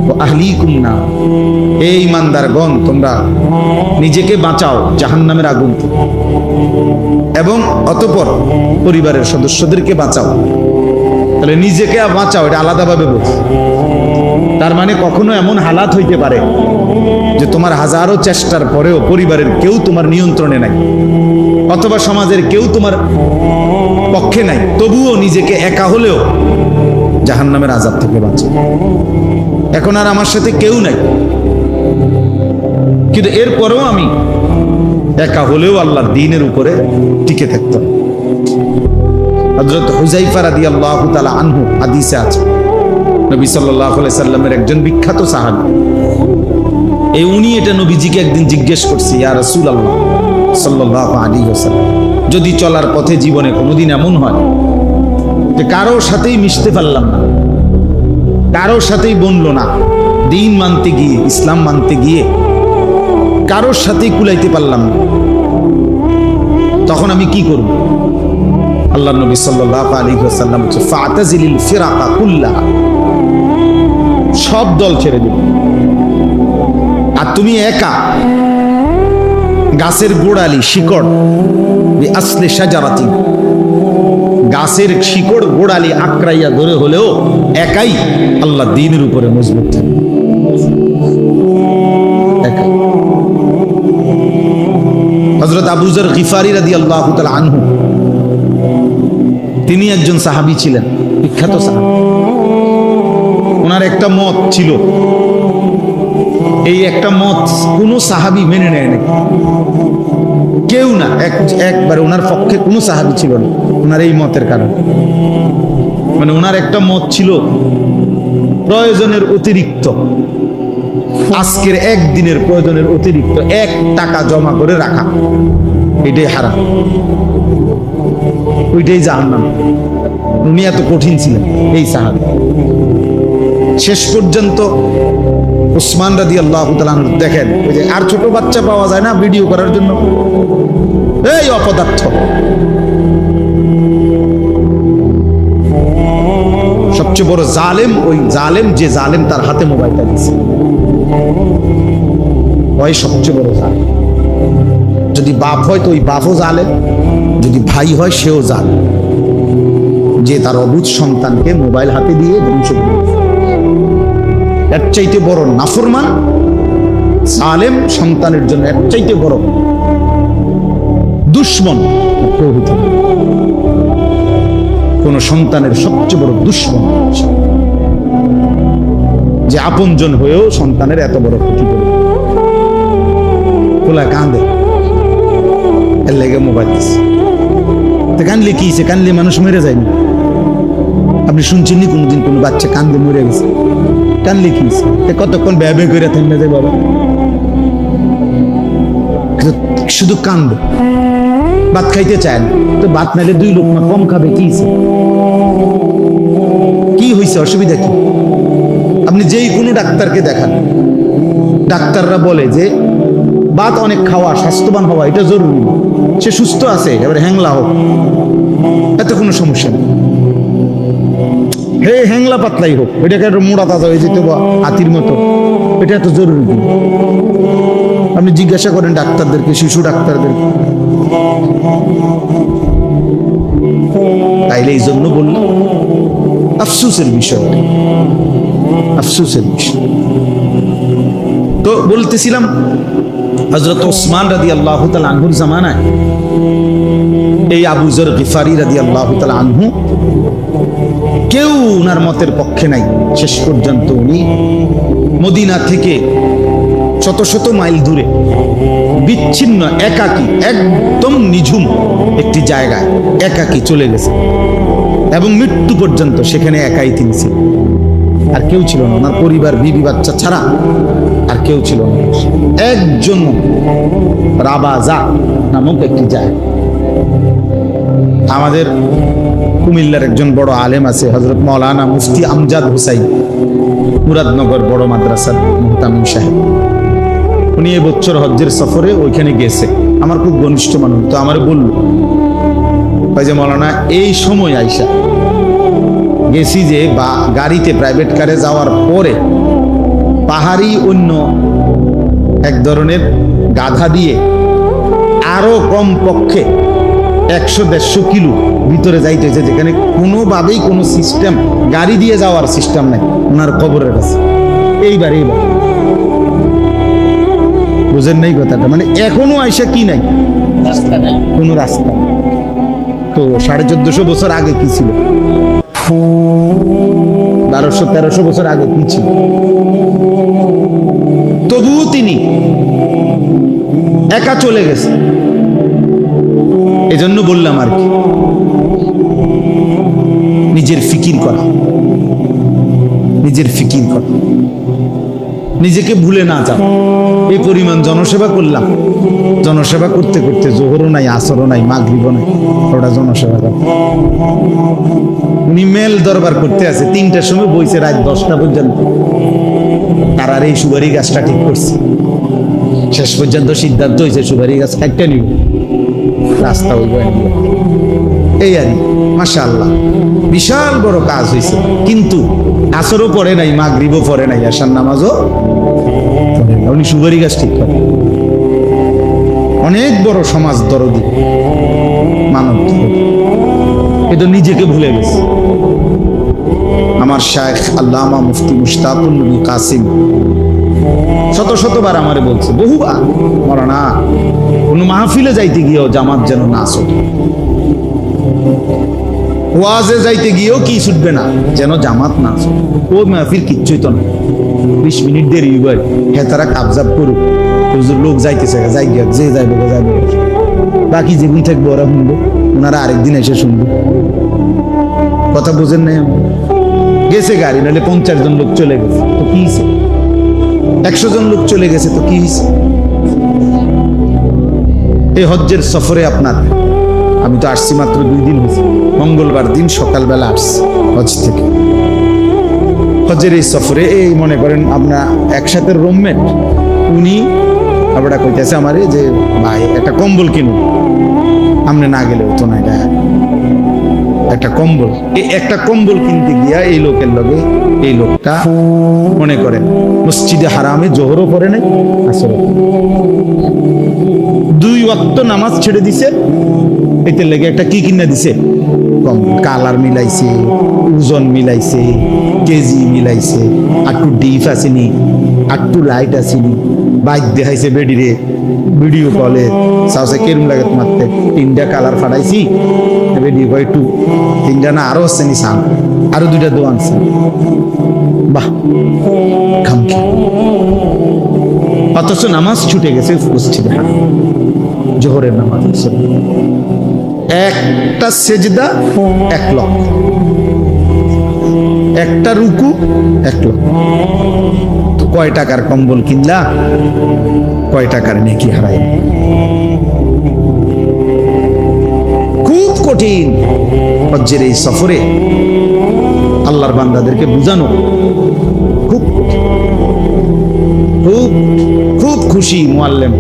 ওয়া আহলিকুম নার, হে ঈমানদারগণ তোমরা নিজেকে বাঁচাও জাহান্নামের আগুন থেকে, এবং অতঃপর পরিবারের সদস্যদেরকে বাঁচাও। তাহলে নিজেকে বাঁচাও এটা আলাদাভাবে বলছে। তার মানে কখনো এমন হালাত হইতে পারে যে তোমার হাজারো চেষ্টার পরেও পরিবারের কেউ তোমার নিয়ন্ত্রণে নাই, অথবা সমাজের কেউ তোমার পক্ষে নাই, তবুও নিজেকে একা হলেও জাহান্নামের আযাব থেকে বাঁচাও। এখন আর আমার সাথে কেউ নাই, কিন্তু এরপরেও আমি একা হলেও আল্লাহর দ্বীনের উপরে টিকে থাকতাম। হযরত হুযায়ফা রাদিয়াল্লাহু তাআলা আনহু হাদিসে আছে, নবী সাল্লাল্লাহু আলাইহি সাল্লামের একজন বিখ্যাত সাহাবী, উনি এটা নবীজিকে একদিন জিজ্ঞেস করছে, ইয়া রাসূলুল্লাহ সাল্লাল্লাহু আলাইহি ওয়াসাল্লাম, যদি চলার পথে জীবনে কোনোদিন এমন হয় যে কারোর সাথেই মিশতে পারলাম না, কারোর সাথেই বনলো না, দ্বীন মানতে গিয়ে ইসলাম মানতে গিয়ে কারোর সাথেই কুলাইতে পারলাম না, তখন আমি কি করব? আল্লাহর নবী সাল্লাল্লাহু আলাইহি ওয়াসাল্লাম বলেছে, ফাতাজিলিল ফিরাকা কুল্লাহা, সব দল ছেড়ে দিবে, আর তুমি একা গাছের গোড়ালি শিকড়, আসলে সাজারাতি, গাছের শিকড় গোড়ালি আঁকড়াইয়া ধরে হলেও একাই আল্লাহ দ্বীনের উপরে মজবুত থাকবে, একাই। হযরত আবু যর গিফারি রাদিয়াল্লাহু তাআলা আনহু, তিনি একজন সাহাবী ছিলেন, বিখ্যাত সাহাবী। ওনার একটা মত ছিল, এই একটা মত কোনো সাহাবী মেনে নেয় না, কেউ না, একবার ওনার পক্ষে কোনো সাহাবী ছিল না ওনার এই মতের কারণে। মানে ওনার একটা মত ছিল, প্রয়োজনের অতিরিক্ত, আজকের একদিনের প্রয়োজনের অতিরিক্ত 1 টাকা জমা করে রাখা, এটাই হারাম, ওইটাই জাহান্নাম। উনি এত কঠিন ছিলেন এই সাহাবী। শেষ পর্যন্ত উসমান রাদিয়াল্লাহু তাআলা আনহু, দেখেন ওই যে আর ছোট বাচ্চা পাওয়া যায় না ভিডিও করার জন্য, এই অপদার্থ, সবচেয়ে বড় জালেম ওই জালেম যে জালেম তার হাতে মোবাইলটা দিয়েছে, ওই সবচেয়ে বড় জালেম। যদি বাপ হয় তো ওই বাপও জালেম, যদি ভাই হয় সেও জালেম, যে তার অবুঝ সন্তানকে মোবাইল হাতে দিয়ে ধ্বংস করে। এর চাইতে বড় নাফরমান জালেম সন্তানের জন্য এর চাইতে বড় দুশমন কোন সন্তানের সবচেয়ে বড় দুশমন, যে আপনজন হয়েও সন্তানের এত বড় ক্ষতি করে। খোলা কাঁদে, এর লেগে মোবাইল দিচ্ছে। কানলে কি হয়েছে? কানলে মানুষ মরে যায়নি? আপনি শুনছেন নি কোনোদিন কোনো বাচ্চা কান্দে মরে গেছে? কানলে কি হয়েছে? কতক্ষণ ব্যয় করে থাকবে যায় বাবা, শুধু কান্দে, ভাত খাইতে চায় না। তো ভাত নাইলে 2 লোকমা কম খাবে, কি কি হয়েছে? অসুবিধা কি? আপনি যেই কোনো ডাক্তারকে দেখান, ডাক্তাররা বলে যে ভাত অনেক খাওয়া, স্বাস্থ্যবান হওয়া এটা জরুরি। সে সুস্থ আছে, এবারে হ্যাংলা হোক, এতে কোনো সমস্যা নেই। হে হ্যাংলা পাতলাই হোক, এটাকে একটা মোড়া তাজা হয়ে যেতে বা হাতির মতো, এটা এত জরুরি কি? আপনি জিজ্ঞাসা করেন ডাক্তারদেরকে, শিশু ডাক্তারদেরকে। তাইলে এই জন্য বললাম আফসোসের বিষয়, আফসোসের বিষয়। তো বলতেছিলাম হযরত ওসমান রাদিয়াল্লাহু তাআলা আনহুর জামানায় এই আবু যর গিফারি রাদিয়াল্লাহু তাআলা আনহু কেউ উনার মতের পক্ষে নাই। শেষ পর্যন্ত উনি মদিনা থেকে শত শত মাইল দূরে বিচ্ছিন্ন একাকী, একদম নিঝুম একটি জায়গায় একাকী চলে গেছে এবং মৃত্যু পর্যন্ত সেখানে একাই তিনি ছিলেন। আর কেউ ছিল না, ওনার পরিবার বিবি বাচ্চা ছাড়া আর কেউ ছিল না। একজন রাবাজা নামক একটি জায়গা। আমাদের কুমিল্লার একজন বড় আলেম আছে, হযরত মাওলানা মুফতি আমজাদ হুসাইন, মুরাদনগর বড় মাদ্রাসার মুহতামিম সাহেব। উনি এবছর হজ্জের সফরে ওইখানে গেছে, আমার খুব ঘনিষ্ঠ মানুষ। তো আমার বলল যে মাওলানা এই সময় আইসা গেছি যে বা গাড়িতে প্রাইভেট কারে যাওয়ার পরে পাহাড়ি অন্য এক ধরনের গাধা দিয়ে আরো কম পক্ষে 100-150 কিলো ভিতরে যাইতেছে, যেখানে কোনোভাবেই কোনো সিস্টেম, গাড়ি দিয়ে যাওয়ার সিস্টেম নাই ওনার কবরের কাছে। এইবার বুঝেন নাই কথাটা? মানে এখনো আইসা কি নাই, রাস্তা নাই, কোনো রাস্তা। তো 1450 বছর আগে কি ছিল, 1200-1300 বছর আগে কি ছিল? তবুও তিনি একা চলে গেছে। এজন্য বললাম আর কি, নিজের ফিকির করা, নিজের ফিকির করা, নিজেকে ভুলে না যাও। এই পরিমাণ জনসেবা করলাম, জনসেবা করতে করতে জোহরও নাই, আসরও নাই, মাগরিবও নাই, ওটা জনসেবা কর। উনি মেল দরবার করতে আছে, 3টার সময় বইছে রাত 10টা পর্যন্ত। তার আর এই সুপারি গাছটা ঠিক করছে, শেষ পর্যন্ত সিদ্ধান্ত হয়েছে সুপারি গাছ একটা নিব, রাস্তা ওই এই আর মাশাআল্লাহ বিশাল বড় কাজ হয়েছে। কিন্তু আসরও পড়ে নাই, মাগরিবও পড়ে নাই, আশার নামাজও পড়ে নাই। উনি সুপারি গাছ ঠিক করে। অনেক বড় সমাজ দরদি মানব, এটা নিজেকে ভুলে গেছে। আমার শায়েখ আল্লামা মুফতি মুশতাকুল নবী কাসিম শত শতবার আমারে বলছে, বহুবার, মাওলানা কোন মাহফিলে যাইতে গিয়েও জামাত যেন না ছুটে, ওয়াজে যাইতে গিয়েও কি ছুটবে না, যেন জামাত না ছুটে। ও মাহফিল কিচ্ছুই তো না, 20 মিনিট দেরি হইবার, হ্যাঁ তারা কাবজাব করুক, লোক যাইতেছে, যাই গিয়া যে যাইবে যাইবে, বাকি জীবন থাকবে ওরা শুনবো, ওনারা আরেকদিন এসে শুনবো। কথা বুঝেন নাই? গেছে গাড়ি, নাহলে 50 জন লোক চলে গেছে তো কি হয়েছে, 100 জন লোক চলে গেছে তো কি হয়েছে? এই হজ্জের সফরে আপনার, আমি তো আসছি মাত্র 2 দিন হয়েছে, মঙ্গলবার দিন সকালবেলা আসছি হজ থেকে। হজ্জের এই সফরে এই মনে করেন আপনার একসাথে রুমমেট, উনি আবার কইতেছে আমারে যে ভাই একটা কম্বল কিনুন, আপনি না গেলে হতো না, এটা একটা কম্বল। এই একটা কম্বল কিনতে গিয়া এই লোকের লগে এই লোকটা মনে করেন মসজিদে হারামে জোহরও পড়ে নাই, আসরও 2 ওয়াক্ত নামাজ ছেড়ে দিছে, এতে লেগে একটা কি কিনা দিছে, কম্বল। কালার মিলাইছে, ওজন মিলাইছে, কেজি মিলাইছে, আটটু ডিপ আসেনি, আটটু লাইট আসেনি, বাইক দেখাইছে বেডিরে, ভিডিও কলে সাউসে কেরম লাগে তোমারতে, 3টা কালার ফাটাইছি, বেডি কয় 2, 3টা না আরো আসছে নি, সান আরো 2টা দোয়ান আছে। বাহ, খামখি। অথচ নামাজ ছুটে গেছে মসজিদে হারাম, জোহরের নামাজ। একটা সেজদা 1 লক্ষ, একটা রুকু 1 লক্ষ। তো কয় টাকার কম্বল কিনলা, কয় টাকার নেকি হারাই। খুব কঠিন হজ্জের এই সফরে আল্লাহর বান্দাদেরকে বুঝানো, খুব খুব খুব খুশি মুআল্লিম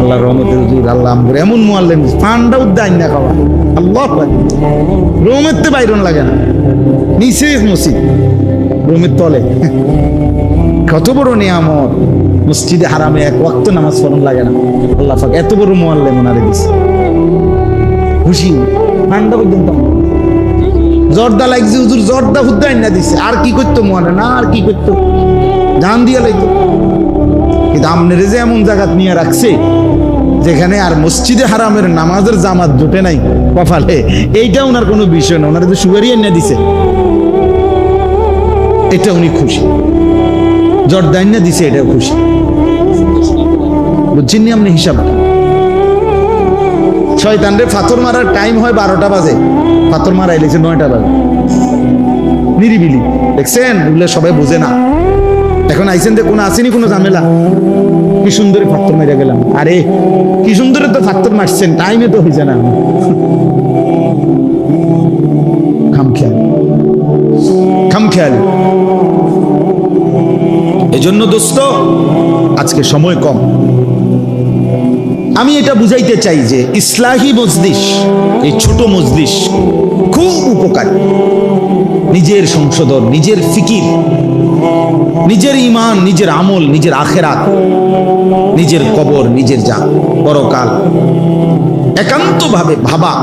আল্লাহ রহমতের হুজুর, আল্লাহ আমরে এমন মুআল্লিম ফান্ডা উদ্দাইন না খাওয়া, আল্লাহ রহমত তে বাইরন লাগে না, নিচে মসজিদ রুমের তলে। কত বড় নিয়ামত, মসজিদে হারামে এক ওয়াক্ত নামাজ পড়ন লাগে না, আল্লাহ পাক এত বড় মুআল্লিম ওনারে দিছে। খুশি ঠান্ডা পর্যন্ত জর্দা লাগছে হুজুর, জর্দা হুদ্দাইন না দিছে, আর কি করতো মনে না, আর কি করতো, জান দিয়া লাইতো। কিন্তু আমনেরে যে এমন জায়গা নিয়ে রাখছে যেখানে আর মসজিদে হারামের নামাজের জামাত জোটে নাই কপালে, এইটা ওনার কোনো বিষয় না, ওনারে তো সুগারই এনে দিছে, এটা উনি খুশি। জর্দাইন না দিছে, এটাও খুশি। বুঝছেন নি আপনি হিসাবটা? শয়তানরে ফাতর মারার টাইম হয় 12টা বাজে, ফাতর মারাই লেগেছে 9টা বাজে, নিরিবিলি। দেখছেন এগুলো সবাই বোঝে না। এখন আইসেন যে কোনো আসেনি কোনো ঝামেলা, কি সুন্দরী ফাত্তর মেরে গেলাম। আরে কি সুন্দরী তো ফাত্তর মারছেন, টাইমে তো হয়েছে না। খামখেয়ালি। এজন্য দোস্ত আজকে সময় কম, আমি এটা বুঝাইতে চাই যে ইসলাহি মজলিস, এই ছোট মজলিস খুব উপকারী। নিজের সংশোধন, নিজের ফিকির, নিজের ঈমান, নিজের আমল, নিজের আখিরাত, নিজের কবর, নিজের পরকাল একান্তভাবে ভাবা,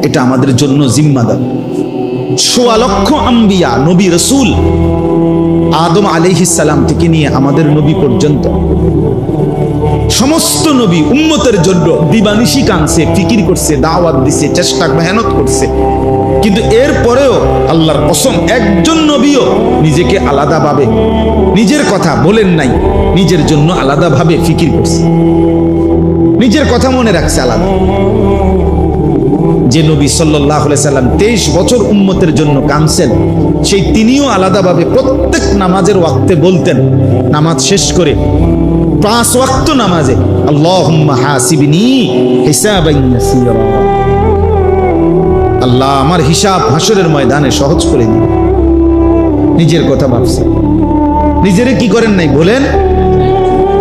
এটা আমাদের জন্য জিম্মাদার। ১৬ লক্ষ আম্বিয়া, নবী রাসূল, আদম আলাইহিস সালাম থেকে নিয়ে আমাদের নবী পর্যন্ত সমস্ত নবী উম্মতের জন্য দিবানিশি কানছে, ফিকির করছে, দাওয়াত দিছে, চেষ্টা মেহনত করছে। কিন্তু এরপরেও আল্লাহর কসম একজন নবীও নিজেকে আলাদাভাবে নিজের কথা বলেন নাই, নিজের জন্য আলাদাভাবে ফিকির করছে, নিজের কথা মনে রাখছে আলাদা। যে নবী সাল্লাল্লাহু আলাইহি সাল্লাম 23 বছর উম্মতের জন্য কাঁদছেন, সেই তিনিও আলাদাভাবে প্রত্যেক নামাজের ওয়াক্তে বলতেন, নামাজ শেষ করে 5 ওয়াক্ত নামাজে আল্লাহুম্মা হাসিবনি হিসাবান ইয়াসীরা, আল্লাহ আমার হিসাব হাসরের ময়দানে সহজ করে দিন। নিজের কথা ভাবছে, নিজেরে কি করেন নাই বলেন,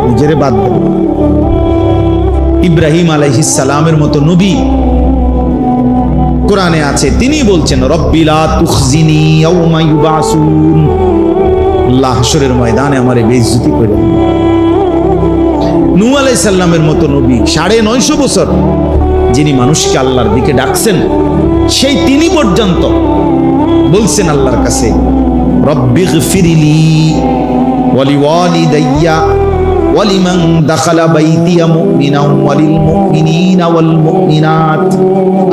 নিজেরে বাদ দেন। ইব্রাহিম আলাইহিস সালামের মতো নবী কোরআনে আছে, তিনি বলছেন রব্বি লা তুখজিনি ইয়াউমা ইউবাসুন, আল্লাহ হাসরের ময়দানে আমারে বেইজ্জতি করে দিন। নূহ আলাইহিস সালামের মতো নবী 950 বছর যিনি মানুষকে আল্লাহর দিকে ডাকছেন, সেই তিনি পর্যন্ত বলছেন আল্লাহর কাছে রব্বিগফিরলি ওয়া লিওয়ালিদাইয়া ওয়া লিমান দাখালা বাইতিয়া মুমিনান ওয়া লিল মুমিনিনা ওয়াল মুমিনাত,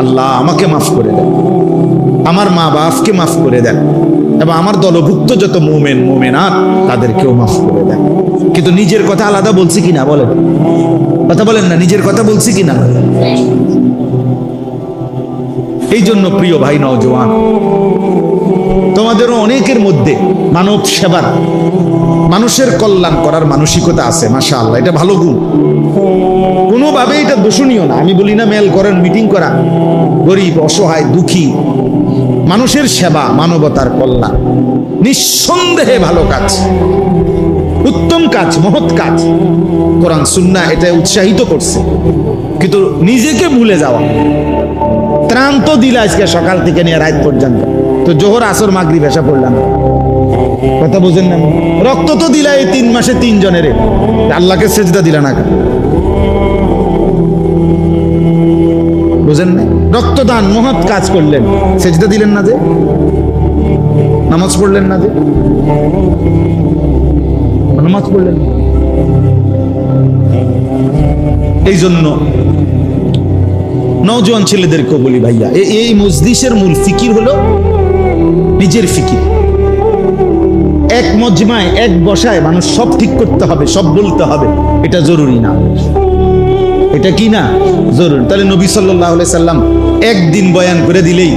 আল্লাহ আমাকে মাফ করে দেন, আমার মা বাপকে মাফ করে দেন, এবং আমার দলভুক্ত যত মুমিন মুমিনাত তাদেরকেও মাফ করে দেন। কিন্তু নিজের কথা আলাদা বলছি কিনা বলেন, কথা বলেন না, নিজের কথা বলছি কিনা? এই জন্য প্রিয় ভাই নওজোয়ান, তোমাদেরও অনেকের মধ্যে মানব সেবার, মানুষের কল্যাণ করার মানসিকতা আছে, মাশাআল্লাহ, এটা ভালো গুণ, কোনোভাবে এটা দোষণীয় না। আমি বলি না মেল করেন, মিটিং করা, গরিব অসহায় দুঃখী মানুষের সেবা, মানবতার কল্যাণ নিঃসন্দেহে ভালো কাজ, উত্তম কাজ, মহৎ কাজ। কোরআন সুন্নাহ এটা উৎসাহিত করছে। কিন্তু নিজেকে ভুলে যাওয়া, ত্রাণ তো দিলা আজকে সকাল থেকে নিয়ে রাত পর্যন্ত, তো জোহর আসর মাগরিব এসা পড়লাম, কথা বুঝেন না? রক্ত তো দিলা এই 3 মাসে 3 জনের, আল্লাহকে সেজদা দিলা না, বুঝেন না? রক্তদান মহৎ কাজ করলেন, সেজদা দিলেন না যে, নামাজ পড়লেন না যে, নামাজ পড়লেন। এই জন্য নওজোয়ান ছেলেদেরকে বলি ভাইয়া, এই মজলিসের মূল ফিকির হলো নিজের ফিকির। এক মজমায় এক বসায় মানুষ সব ঠিক করতে হবে, সব বলতে হবে, এটা জরুরি না। এটা কি না জরুরি? তাহলে নবী সাল্লাল্লাহু আলাইহি সাল্লাম একদিন বয়ান করে দিলেই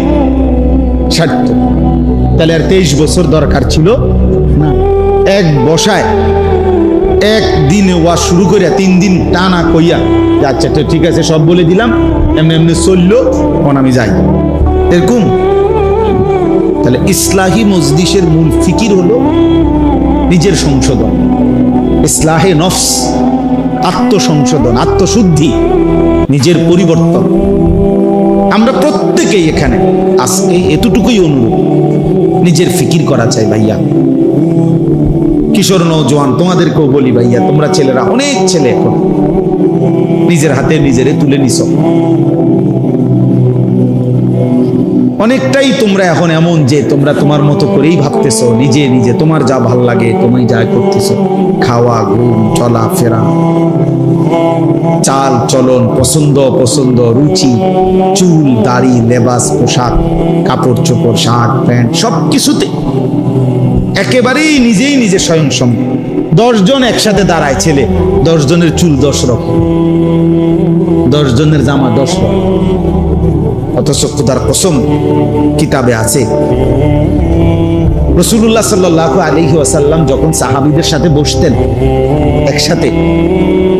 সার্থক। তাহলে আর 23 বছর দরকার ছিল না। এক বসায় একদিনে ওয়াজ শুরু করিয়া 3 দিন টানা কইয়া, আচ্ছা তো ঠিক আছে সব বলে দিলাম, এমনি এমনি চললো, এখন আমি যাই, এরকম। তাহলে ইসলাহি মজলিসের মূল ফিকির হলো নিজের সংশোধন, ইসলাহে নফস, আত্মসংশোধন, আত্মশুদ্ধি, নিজের পরিবর্তন। আমরা প্রত্যেকেই এখানে আজকে এতটুকুই অনুরোধ, নিজের ফিকির করা চাই ভাইয়া। কিশোর নওজোয়ান তোমাদেরকেও বলি ভাইয়া, তোমরা ছেলেরা, অনেক ছেলে এখন নিজের হাতে নিজেরে তুলে নিছ, অনেকটাই তোমরা এখন এমন যে তোমরা তোমার মতো করেই ভাবতেছো, নিজে নিজে তোমার যা ভাল লাগে তুমি যা করতেছো, খাওয়া, ঘুম, চলা ফেরা, চাল চলন, পছন্দ অপছন্দ, রুচি, চুল, দাড়ি, লেবাস, পোশাক, কাপড় চোপড়, শার্ট প্যান্ট, সবকিছুতে একেবারেই নিজেই নিজে স্বয়ংসম্পূর্ণ। 10 জন একসাথে দাঁড়ায় ছেলে, 10 জনের চুল 10 রকম, 10 জনের জামা 10 রকম, অথচ খোদার কসম কিতাবে আছে রাসূলুল্লাহ সাল্লাল্লাহু আলাইহি ওয়াসাল্লাম যখন সাহাবীদের সাথে বসতেন একসাথে,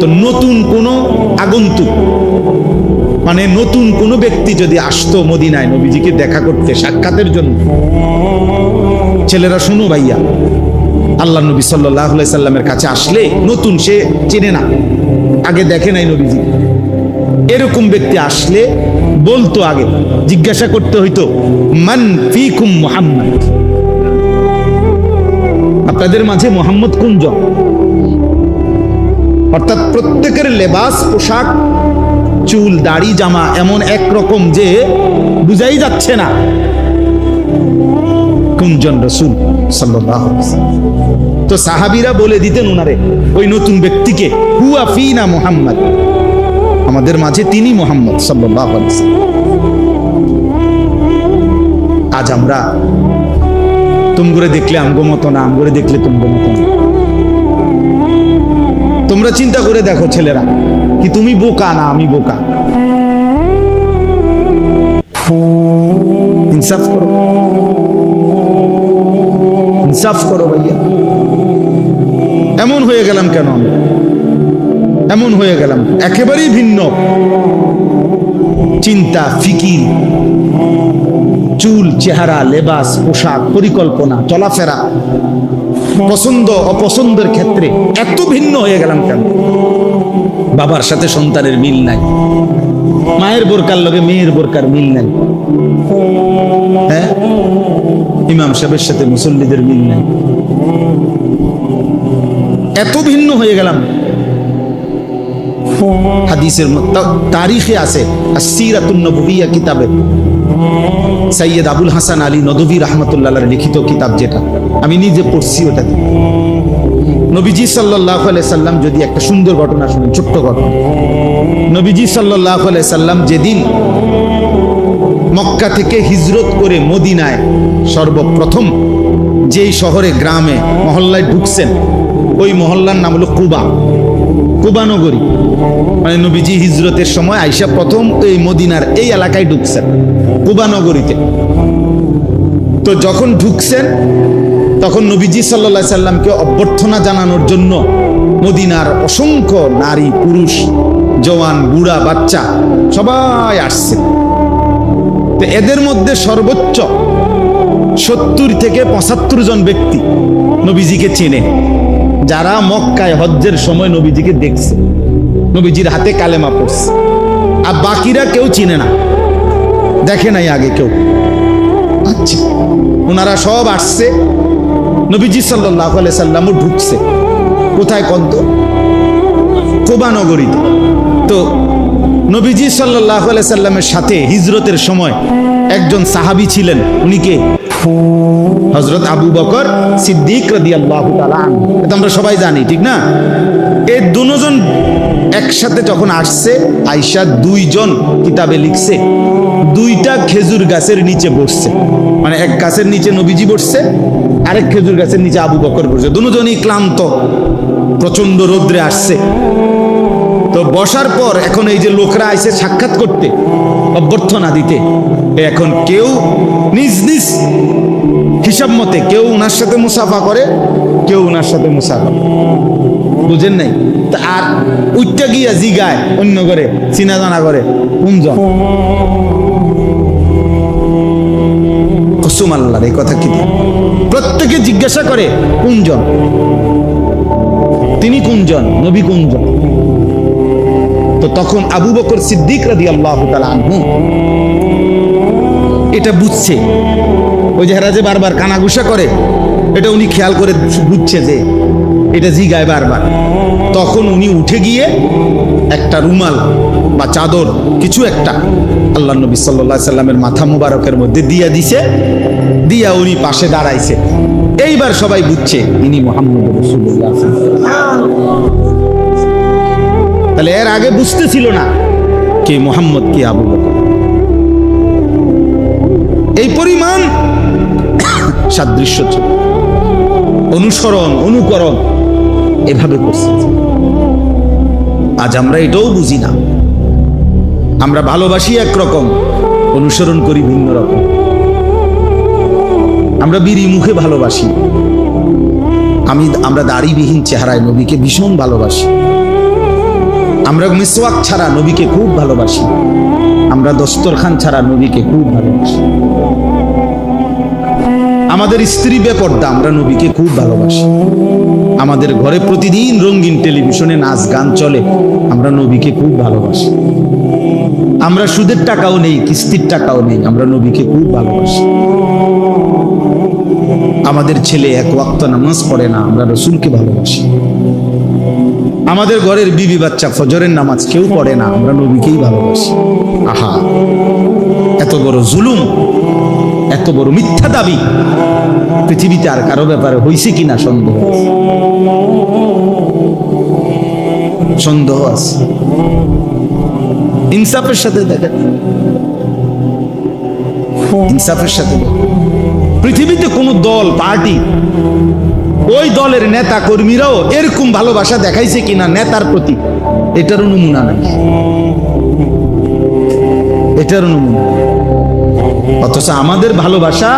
তো নতুন কোন আগন্তুক, মানে নতুন কোন ব্যক্তি যদি আসতো মদিনায় নবীজিকে দেখা করতে, সাক্ষাতের জন্য, ছেলেরা শুনো ভাইয়া, আল্লাহ নবী সাল্লাল্লাহু আলাইহি সাল্লামের কাছে আসলে নতুন, সে চেনে না, আগে দেখে নাই নবীজি, এরকম ব্যক্তি আসলে বলতো, আগে জিজ্ঞাসা করতে হইতো, মান ফিকুম মুহাম্মদ, আপনাদের মাঝে মুহাম্মদ কোনজন? অর্থাৎ প্রত্যেকের লেবাস, পোশাক, চুল, দাড়ি, জামা এমন একরকম যে বুঝাই যাচ্ছে না কোনজন রাসূল সাল্লাল্লাহু আলাইহি ওয়াসাল্লাম। তো সাহাবীরা বলে দিতেন উনারে, ওই নতুন ব্যক্তিকে, হুয়া ফিনা মুহাম্মদ, আমাদের মাঝে তিনি মুহাম্মদ সাল্লাল্লাহু আলাইহি ওয়াসাল্লাম। আজ আমরা তুমগুরে দেখলে আমগো মতো না, আমগুরে দেখলে তুমগো মতো না। তোমরা চিন্তা করে দেখো ছেলেরা, কি তুমি বোকা না আমি বোকা? ইনসাফ করো, ইনসাফ করো ভাইয়া। এমন হয়ে গেলাম কেন আমি? এমন হয়ে গেলাম, একেবারেই ভিন্ন চিন্তা, ফিকির, চুল, চেহারা, লেবাস, পোশাক, পরিকল্পনা, চলাফেরা, পছন্দ অপছন্দের ক্ষেত্রে এত ভিন্ন হয়ে গেলাম কেন? বাবার সাথে সন্তানের মিল নাই, মায়ের বোরকার লগে মেয়ের বোরকার মিল নাই, হ্যাঁ, ইমাম সাহেবের সাথে মুসল্লিদের মিল নাই, এত ভিন্ন হয়ে গেলাম। হাদিসের তারিখে আছে, আসসিরাতুন নববিয়্যা কিতাবে সৈয়দ আবুল হাসান আলী নদভী রাহমাতুল্লাহর লিখিত কিতাব, যেটা আমি নিজে পড়ছি, ওটা নবীজি সাল্লাল্লাহু আলাইহি সাল্লাম, যদি একটা সুন্দর ঘটনা শুনেন, ছোট্ট ঘটনা। নবীজি সাল্লাল্লাহু আলাইহি সাল্লাম যেদিন মক্কা থেকে হিজরত করে মদিনায় সর্বপ্রথম যেই শহরে, গ্রামে, মহল্লায় ঢুকছেন, ওই মহল্লার নাম হলো কুবা, কুবা নগরী। মানে নবীজি হিজরতের সময় আইসা প্রথম এই মদিনার এই এলাকায় ঢুকছেন, কুবা নগরীতে। তো যখন ঢুকছেন তখন নবীজি সাল্লাল্লাহু আলাইহি সাল্লামকে অভ্যর্থনা জানানোর জন্য মদিনার অসংখ্য নারী, পুরুষ, জওয়ান, বুড়া, বাচ্চা সবাই আসছে। তো এদের মধ্যে সর্বোচ্চ 70 থেকে 75 জন ব্যক্তি নবীজিকে চেনে, যারা মক্কায় হজ্জের সময় নবীজিকে দেখছে, নবীজির হাতে কালেমা পড়ছে। আর বাকিরা কেউ চিনে না, দেখে নাই আগে কেউ। আচ্ছা, ওনারা সব আসছে, নবীজি সাল্লাল্লাহু আলাইহি সাল্লামও ঢুকছে কোথায়? কত? কুবা নগরীতে। তো নবীজি সাল্লাল্লাহু আলাইহি সাল্লামের সাথে হিজরতের সময় একজন সাহাবী ছিলেন, উনি কে? হযরত আবু বকর সিদ্দিক রাদিয়াল্লাহু তাআলা আনহু। এটা আমরা সবাই জানি, ঠিক না? এই দুজন একসাথে যখন আসছে, আয়েশা 2 জন কিতাবে লিখছে, 2টা খেজুর গাছের নিচে বসছে। মানে এক গাছের নিচে নবীজি বসছে, আরেক খেজুর গাছের নিচে আবু বকর বসছে। দুজনই ক্লান্ত, প্রচন্ড রোদ্রে আসছে। তো বসার পর এখন এই যে লোকরা আইছে সাক্ষাৎ করতে, অভ্যর্থনা দিতে, এখন কেউ নিজ নিজ হিসাব মতে, কেউ উনার সাথে মুসাফা করে, কেউ উনার সাথে মুসাফা, বুঝেন নাই? আর উইটা গিয়া জিগায় অন্য করে, চিনা জানা করে, কোনজন? কসম আল্লাহর, এই কথা কি? প্রত্যেকে জিজ্ঞাসা করে কোনজন, তিনি কোনজন, নবী কোনজন? তো তখন আবু বকর সিদ্দিক রাদিয়াল্লাহু তাআলা আনহু এটা বুঝছে, ওই যে হেরা যে বারবার কানাঘুষা করে, এটা উনি খেয়াল করে বুঝছে যে এটা জিগায় বারবার। তখন উনি উঠে গিয়ে একটা রুমাল বা চাদর কিছু একটা আল্লাহ নবী সাল্লাল্লাহু আলাইহি সাল্লামের মাথা মুবারকের মধ্যে দিয়া দিছে, দিয়া উনি পাশে দাঁড়াইছে। এইবার সবাই বুঝছে ইনি মুহাম্মদ রাসূলুল্লাহ। তাহলে এর আগে বুঝতেছিল না কে মুহাম্মদ কে আবু বকর। এই পরিমাণ সাদৃশ্য ছিল, অনুসরণ অনুকরণ এভাবে করছে। আজ আমরা এটাও বুঝি না, আমরা ভালোবাসি একরকম, অনুসরণ করি ভিন্ন রকম। আমরা বিড়ি মুখে ভালোবাসি, আমরা দাড়িবিহীন চেহারায় নবীকে ভীষণ ভালোবাসি। আমরা মিসওয়াক ছাড়া নবীকে খুব ভালোবাসি, আমরা দস্তরখান ছাড়া নবীকে খুব ভালোবাসি। আমাদের স্ত্রী বেপর্দা, আমরা নবীকে খুব ভালোবাসি। আমাদের ঘরে প্রতিদিন রঙিন টেলিভিশনে নাচ গান চলে, আমরা নবীকে খুব ভালোবাসি। আমরা সুদের টাকাও নেই, কিস্তির টাকাও নেই, আমরা নবীকে খুব ভালোবাসি। আমাদের ছেলে এক ওয়াক্ত নামাজ পড়ে না, আমরা রসুলকে ভালোবাসি। আমাদের ঘরের বিবি বাচ্চা ফজরের নামাজ কেউ পড়ে না, আমরা নবীকেই ভালোবাসি। আহা, এত বড় জুলুম, এত বড় মিথ্যা দাবি পৃথিবীতে আর কারো ব্যাপারে হয়েছে কিনা সন্দেহ আছে, সন্দেহ আছে। ইনসাফের সাথে দেখেন, ইনসাফের সাথে পৃথিবীতে কোন দল পার্টি, ওই দলের নেতা কর্মীরাও এরকম ভালোবাসা দেখাইছে কিনা নেতার প্রতি, এটারও নমুনা নাই, এটারও নমুনা। অথচ আমাদের ভালোবাসা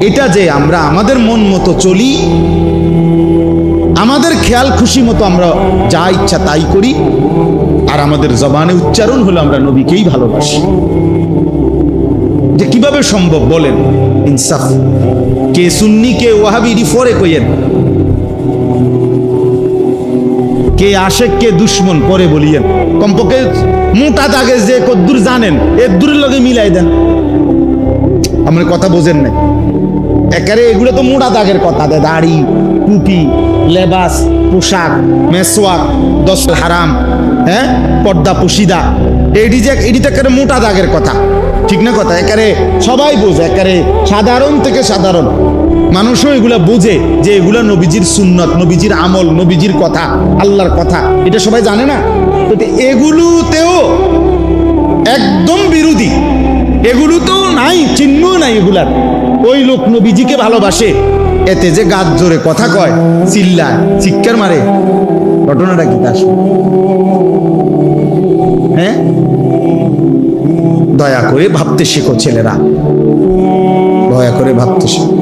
এটা যে আমরা আমাদের মন মতো চলি, আমাদের খেয়াল খুশি মতো আমরা যা ইচ্ছা তাই করি, আর আমাদের জবানে উচ্চারণ হলো আমরা নবীকেই ভালোবাসি। যে কিভাবে সম্ভব বলেন? ইনসাফ। কে সুন্নি কে ওয়াহাবি রিফরে কইয়েন, কে আশেক কে দুশ্মন পরে বলিয়েন। কমপক্ষে মোটা দাগে যে কদ্দুর জানেন এর দূরের লগে মিলাই দেন। আমার কথা বোঝেন নাই? একারে এগুলো তো মোটা দাগের কথা, দাড়ি, টুপি, লেবাস, পোশাক, মেসওয়াক, দশল হারাম, হ্যাঁ, পর্দা পুশিদা, এটি তো একেবারে মোটা দাগের কথা, ঠিক না কথা? একারে সবাই বোঝে, একারে সাধারণ থেকে সাধারণ মানুষও এগুলা বোঝে যে এগুলা নবীজির সুন্নত, নবীজির আমল, নবীজির কথা, আল্লাহর কথা, এটা সবাই জানে না? এগুলোতেও একদম বিরোধী, এগুলোতেও নাই, চিহ্ন নাই এগুলার। ওই লোক নবীজিকে ভালোবাসে, এতে যে গাছ জোরে কথা কয়, চিল্লায়, চিৎকার মারে, ঘটনাটা কি তার? হ্যাঁ, দয়া করে ভাবতে শেখো ছেলেরা, দয়া করে ভাবতে শেখো।